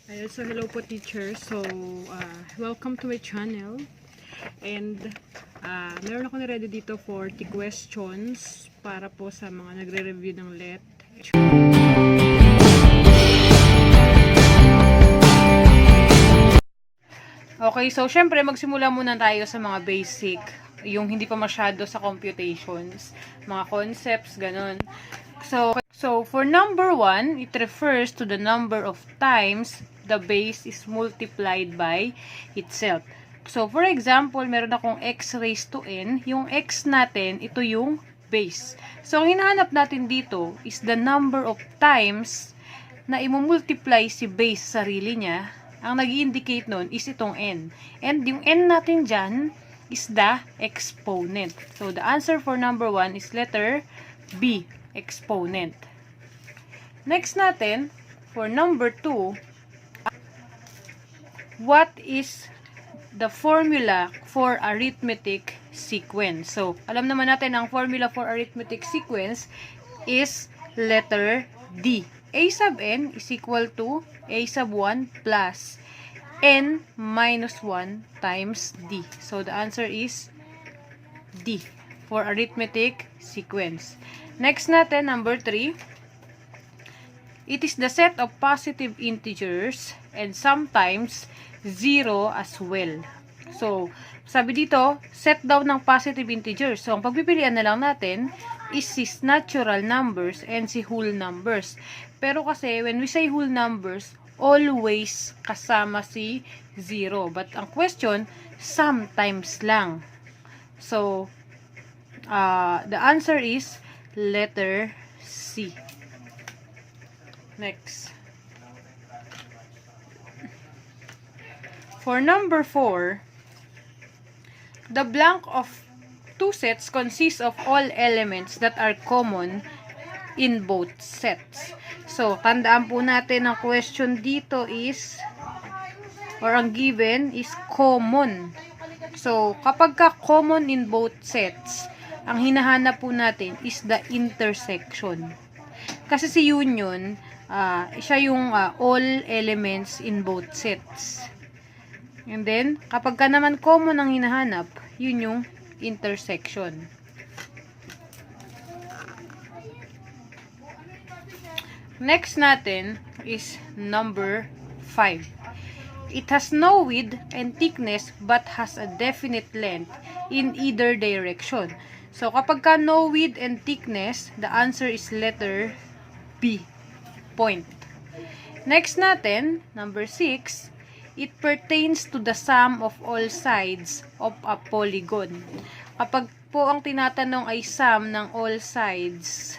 Ayun, so hello po teacher. So, welcome to my channel. And, meron ako na-ready dito for the questions para po sa mga nagre-review ng LET. Okay, so syempre magsimula muna tayo sa mga basic, yung hindi pa masyado sa computations, mga concepts, ganun. So for number 1, it refers to the number of times the base is multiplied by itself. So for example, meron akong x raised to n, yung x natin, ito yung base. So ang hinahanap natin dito is the number of times na imumultiply si base sa sarili niya. Ang nag-indicate nun is itong n. And yung n natin dyan is the exponent. So the answer for number 1 is letter B, exponent. Next natin, for number 2, what is the formula for arithmetic sequence? So, alam naman natin ang formula for arithmetic sequence is letter D. A sub n is equal to a sub 1 plus n minus 1 times d. So, the answer is D for arithmetic sequence. Next natin, number 3. It is the set of positive integers and sometimes 0 as well. So, sabi dito, set daw ng positive integers. So, ang pagpipilian na lang natin is si natural numbers and si whole numbers. Pero kasi, when we say whole numbers, always kasama si 0. But ang question, sometimes lang. So, the answer is letter C. Next. For number 4, the blank of two sets consists of all elements that are common in both sets. So, tandaan po natin ang question dito is, or ang given is common. So, kapag ka common in both sets, ang hinahanap po natin is the intersection. Kasi si union, siya yung all elements in both sets. And then, kapag ka naman common ang hinahanap, yun yung intersection. Next natin is number 5. It has no width and thickness but has a definite length in either direction. So, kapag ka no width and thickness, the answer is letter B, point. Next natin, number 6, it pertains to the sum of all sides of a polygon. Kapag po ang tinatanong ay sum ng all sides,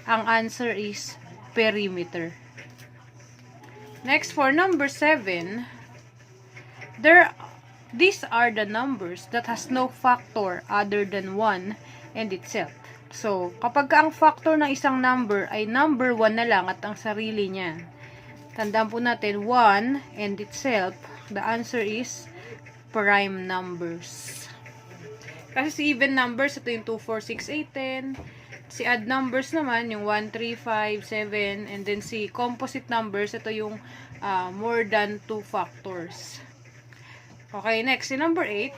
ang answer is perimeter. Next, for number 7, these are the numbers that has no factor other than 1 and itself. So, kapag ang factor ng isang number ay number 1 na lang at ang sarili niya, tandaan po natin 1 and itself, the answer is prime numbers. Kasi si even numbers, ito yung 2, 4, 6, 8, 10. Si odd numbers naman, yung 1, 3, 5, 7. And then si composite numbers, ito yung more than 2 factors. Okay, next, si number 8.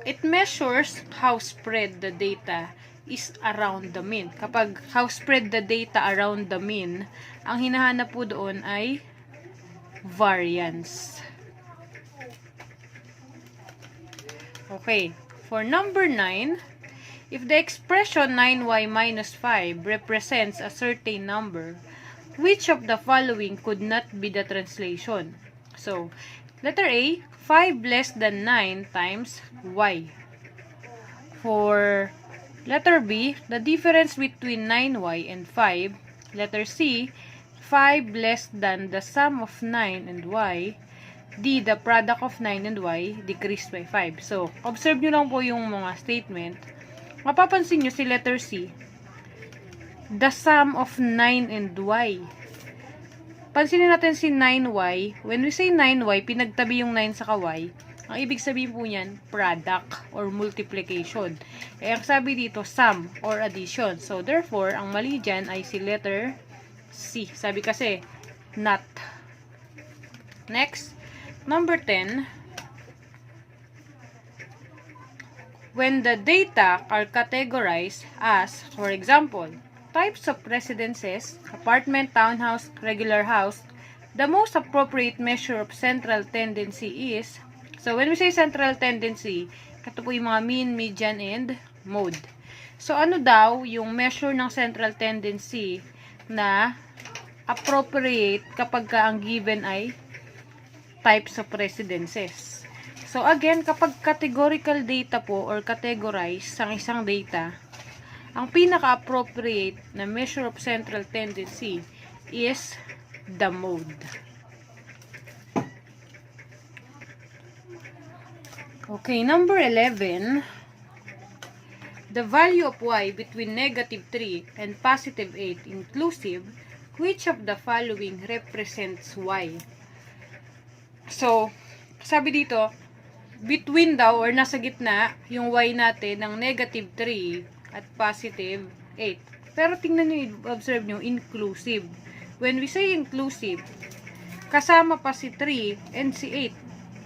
It measures how spread the data is around the mean. Kapag how spread the data around the mean, ang hinahanap po doon ay variance. Okay, for number 9, if the expression 9y minus 5 represents a certain number, which of the following could not be the translation? So, letter A, 5 less than 9 times y. For letter B, the difference between 9y and 5. Letter C, 5 less than the sum of 9 and y. D, the product of 9 and y decreased by 5. So, observe nyo lang po yung mga statement. Mapapansin nyo si letter C, the sum of 9 and y. Pansinin natin si 9y. When we say 9y, pinagtabi yung 9 sa y. Ang ibig sabihin po niyan, product or multiplication. Eh, ang sabi dito, sum or addition. So, therefore, ang mali dyan ay si letter C. Sabi kasi, not. Next, number 10. When the data are categorized as, for example, types of residences, apartment, townhouse, regular house, the most appropriate measure of central tendency is, so when we say central tendency, ito po yung mga mean, median, and mode. So, ano daw yung measure ng central tendency na appropriate kapag ang given ay types of residences? So, again, kapag categorical data po or categorize ang isang data, ang pinaka-appropriate na measure of central tendency is the mode. Okay, number 11. The value of y between negative 3 and positive 8 inclusive, which of the following represents y? So, sabi dito, between daw or nasa gitna yung y natin ng negative 3 at positive 8. Pero tingnan nyo, observe nyo, inclusive. When we say inclusive, kasama pa si 3 and si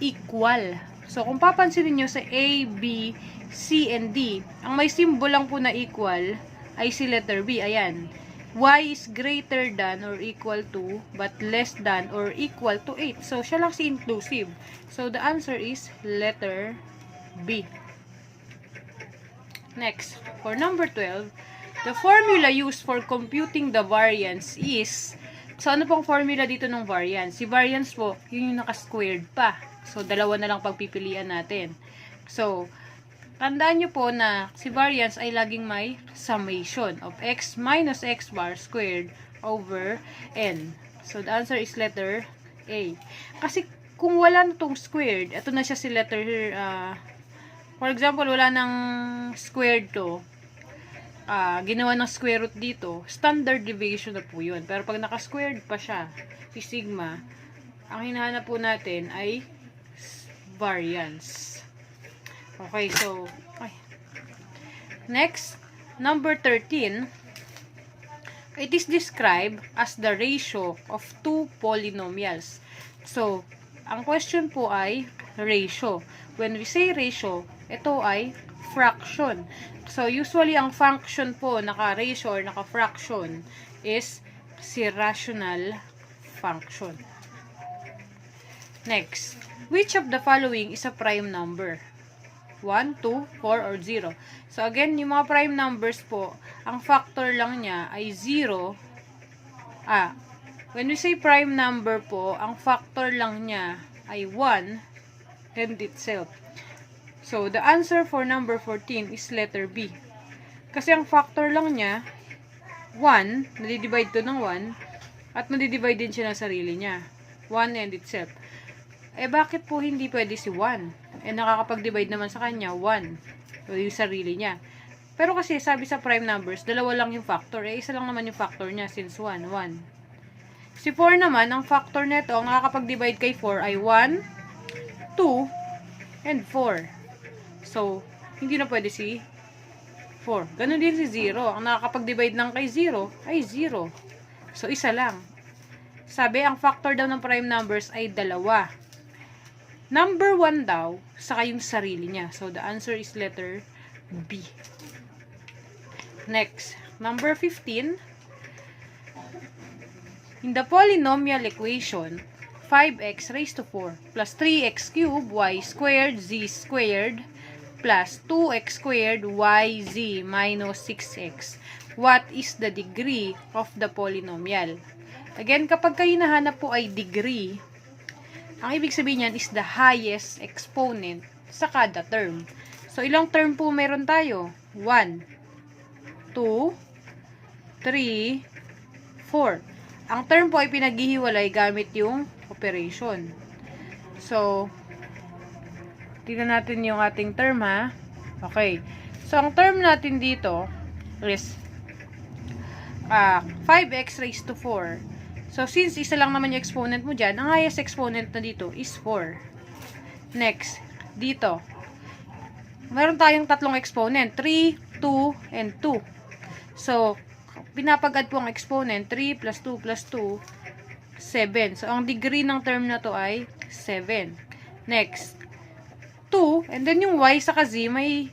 8, equal. So, kung papansinin nyo sa A, B, C, and D, ang may symbol lang po na equal ay si letter B. Ayan. Y is greater than or equal to, but less than or equal to 8. So, siya lang si inclusive. So, the answer is letter B. Next, for number 12, the formula used for computing the variance is, so ano pong formula dito ng variance? Si variance po, yun yung naka-squared pa. So, dalawa na lang pagpipilian natin. So, tandaan nyo po na si variance ay laging may summation of x minus x bar squared over n. So, the answer is letter A. Kasi, kung wala na itong squared, ito na siya si letter, for example, wala nang squared to, ginawa ng square root dito, standard deviation na po yun. Pero pag naka-squared pa siya, si sigma, ang hinahanap po natin ay variance. Okay, so, next, number 13, it is described as the ratio of two polynomials. So, ang question po ay ratio. When we say ratio, ito ay fraction. So, usually, ang function po, naka-ratio or naka-fraction, is si rational function. Next, which of the following is a prime number? 1, 2, 4, or 0. So, again, yung mga prime numbers po, ang factor lang niya ay 0. When we say prime number po, ang factor lang niya ay 1 and itself. So, the answer for number 14 is letter B. Kasi ang factor lang niya, 1, nadidivide to ng 1, at nadidivide din siya ng sarili niya. 1 and itself. Eh, bakit po hindi pwede si 1? Eh, nakakapag-divide naman sa kanya, 1. So, yung sarili niya. Pero kasi, sabi sa prime numbers, dalawa lang yung factor. Eh, isa lang naman yung factor niya since 1, 1. Si 4 naman, ang factor nito, ang nakakapag-divide kay 4 ay 1, 2, and 4. So, hindi na pwede si 4. Ganun din si 0. Ang nakakapag-divide ng kay 0 ay 0. So, isa lang. Sabi, ang factor daw ng prime numbers ay 2. Number 1 daw, saka yung sarili niya. So, the answer is letter B. Next, number 15. In the polynomial equation, 5x raised to 4 plus 3x cubed y squared z squared plus 2x squared yz minus 6x. What is the degree of the polynomial? Again, kapag kayo nahanap po ay degree, ang ibig sabihin niyan is the highest exponent sa kada term. So, ilang term po meron tayo? 1, 2, 3, 4. Ang term po ay pinaghihiwalay gamit yung operation. So, tingnan natin yung ating term, ha? Okay. So, ang term natin dito is 5x raised to 4. So, since isa lang naman yung exponent mo dyan, ang highest exponent na dito is 4. Next, dito. Meron tayong tatlong exponent, 3, 2, and 2. So, pinapag-add po ang exponent, 3 plus 2 plus 2, 7. So, ang degree ng term na to ay 7. Next, 2, and then yung y sa z, may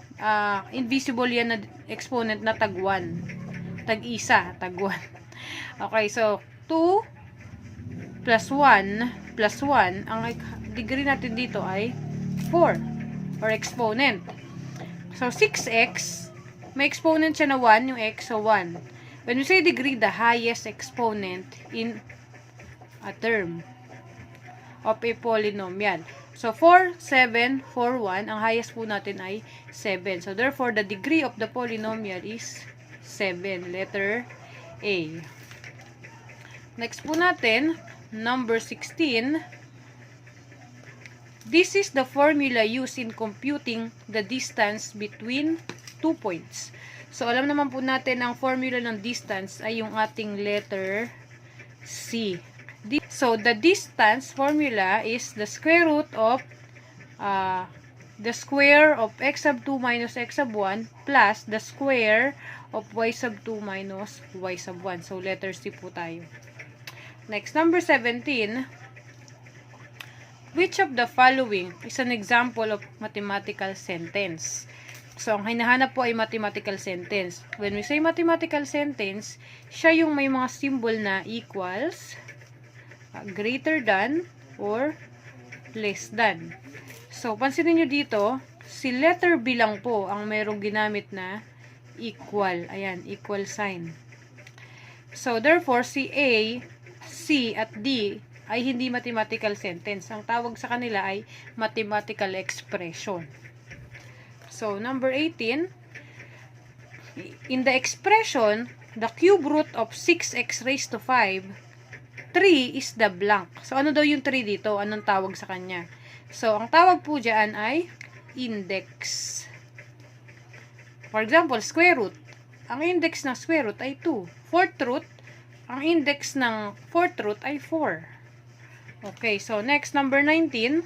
invisible yan na exponent na tag 1. Tag-isa, tag 1. Okay, so, 2 plus 1 plus 1, ang degree natin dito ay 4, or exponent. So, 6x, may exponent siya na 1, yung x, so 1. When we say degree, the highest exponent in a term of a polynomial. So, 4, 7, 4, 1, ang highest po natin ay 7. So, therefore, the degree of the polynomial is 7. Letter A. Next po natin, number 16. This is the formula used in computing the distance between 2 points. So, alam naman po natin ang formula ng distance ay yung ating letter C. So, the distance formula is the square root of the square of x sub 2 minus x sub 1 plus the square of y sub 2 minus y sub 1. So, letter C po tayo. Next, number 17. Which of the following is an example of mathematical sentence? So, ang hinahanap po ay mathematical sentence. When we say mathematical sentence, siya yung may mga symbol na equals, greater than, or less than. So, pansinin nyo dito, si letter B lang po ang merong ginamit na equal. Ayan, equal sign. So, therefore, si A, C, at D ay hindi mathematical sentence. Ang tawag sa kanila ay mathematical expression. So, number 18, in the expression, the cube root of 6x raised to 5, 3 is the blank. So, ano daw yung 3 dito? Anong tawag sa kanya? So, ang tawag po dyan ay index. For example, square root. Ang index ng square root ay 2. Fourth root, ang index ng fourth root ay 4. Okay, so next, number 19.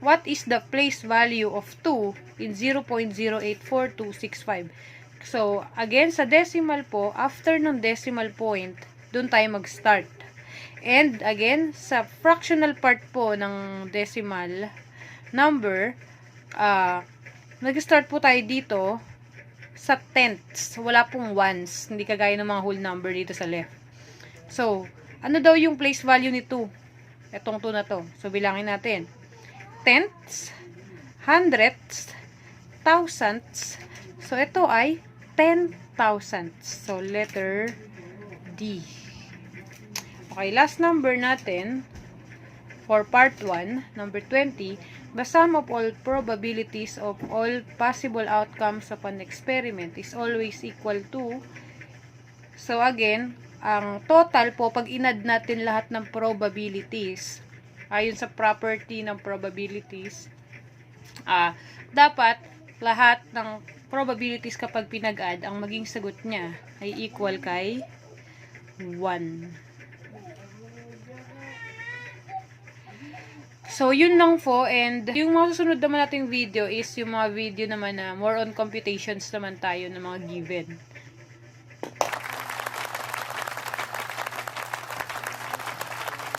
What is the place value of 2 in 0.084265? So, again, sa decimal po, after ng decimal point, doon tayo mag-start. And, again, sa fractional part po ng decimal number, nag-start po tayo dito sa tenths. Wala pong ones. Hindi kagaya ng mga whole number dito sa left. So, ano daw yung place value ni 2? Etong 2 na to. So, bilangin natin. Tenths, hundredths, thousandths. So, ito ay 10,000ths. So, letter D. Okay, last number natin for part 1, number 20, the sum of all probabilities of all possible outcomes of an experiment is always equal to. So, again, ang total po, pag inad natin lahat ng probabilities, ayon sa property ng probabilities, dapat lahat ng probabilities kapag pinag-add, ang maging sagot niya ay equal kay 1. So, yun lang po, and yung mga susunod naman nating video is yung mga video naman na more on computations naman tayo ng mga given.